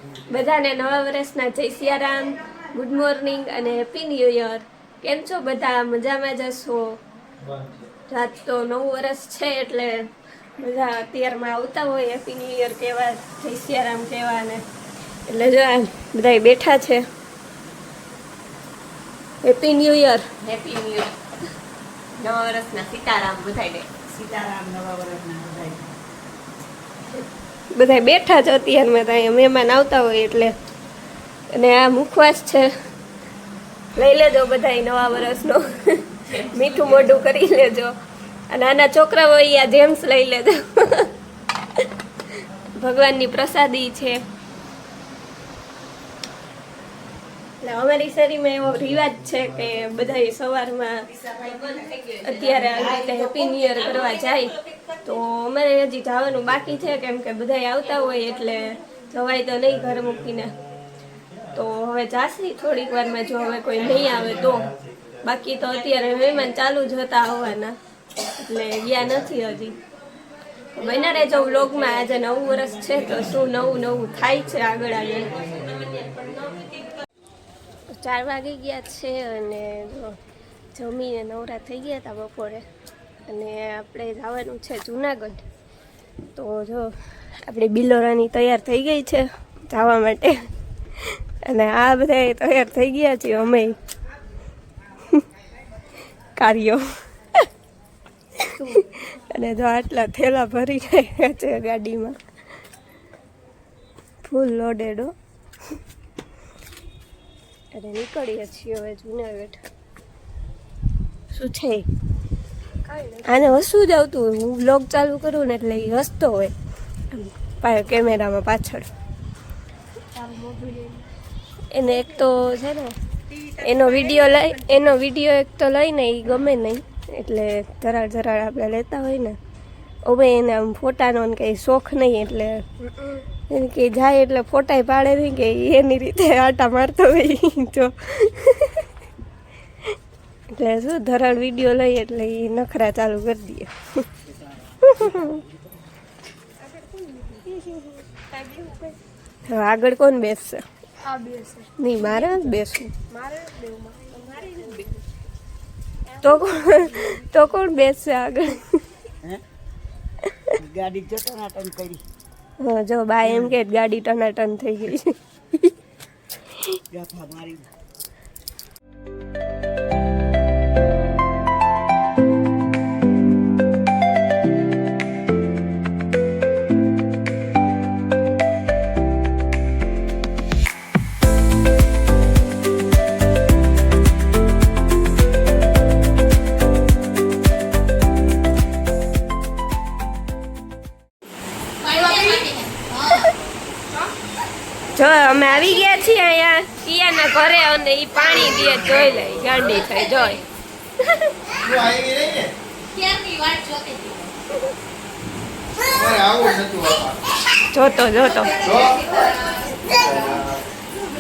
બધાને નવા વર્ષના જય સિયારામ, ગુડ મોર્નિંગ અને હેપી ન્યૂ યર. કેમ છો બધા? મજામાં જ હશો? રાત તો નવું વર્ષ છે એટલે બધા અત્યારમાં આવતા હોય હેપી ન્યૂ યર કહેવા, જય સિયારામ કહેવા ને એટલે જો આ બધા બેઠા છે. Happy new year. Happy new year. નવા વર્ષના સીતારામ બધાને. સીતારામ નવા વર્ષના બધા બેઠા છે અત્યારમાં તો અહીંયા મહેમાન આવતા હોય એટલે. અને આ મુખવાસ છે, લઈ લેજો બધા નવા વર્ષનો. મીઠું મોઢું કરી લેજો. અને આના છોકરાઓ અહીંયા જેમ્સ લઈ લેજો. ભગવાનની પ્રસાદી છે. એટલે અમારી શેરીમાં એવો રિવાજ છે કે બધા સવારમાં અત્યારે આવી રીતે હેપી ન્યૂ યર કરવા જાય. તો અમારે હજી જવાનું બાકી છે કેમ કે બધા આવતા હોય એટલે જવાય તો નહીં ઘર મૂકીને. તો હવે જાસી થોડીક વારમાં, જો હવે કોઈ નહીં આવે તો. બાકી તો અત્યારે મહેમાન ચાલુ જ હતા આવવાના એટલે ગયા નથી હજી. બન્યા રહેજો વ્લોગમાં. આજે નવું વર્ષ છે તો શું નવું નવું થાય છે આગળ આગળ. 4 વાગી ગયા છે અને જમીને નવરા થઈ ગયા હતા બપોરે. અને આપણે જવાનું છે જુનાગઢ. તો જો આપણી બિલોરાની તૈયાર થઈ ગઈ છે જવા માટે. અને આ બધા તૈયાર થઈ ગયા છીએ અમે કાર્યો. અને જો આટલા થેલા ભરી ગયા છે ગાડીમાં, ફૂલ લોડેડો. અને નીકળીએ છીએ હવે જુનાગઢ. શું છે આને હસવું જ આવતું હોય. હું વ્લોગ ચાલુ કરું ને એટલે એ હસતો હોય કેમેરામાં પાછળ. એને એક તો છે ને એનો વિડીયો એક તો લઈને એ ગમે નહીં એટલે ધરાડ આપણે લેતા હોય ને. હવે એને આમ ફોટાનો કંઈ શોખ નહીં એટલે એને કે જાય એટલે ફોટાય પાડે નહીં કે એની રીતે આટા મારતો હોય જો. એટલે શું ધરાડ વિડીયો લઈ એટલે એ નખરા ચાલુ કરી દઈએ. હવે આગળ કોણ બેસશે? નહીં, મારે જ બેસવું. તો કોણ બેસશે આગળ? ગાડી ટનાટન કરી. હા, જો બા એમ કે ગાડી ટનાટન થઈ ગઈ છે. ગાફા મારી. જો અમે આવી ગયા છીએ અહીંયા કિયાના ઘરે અને ઈ પાણી દે જોઈ લે ગાંડી થઈ જોઈ. જોતો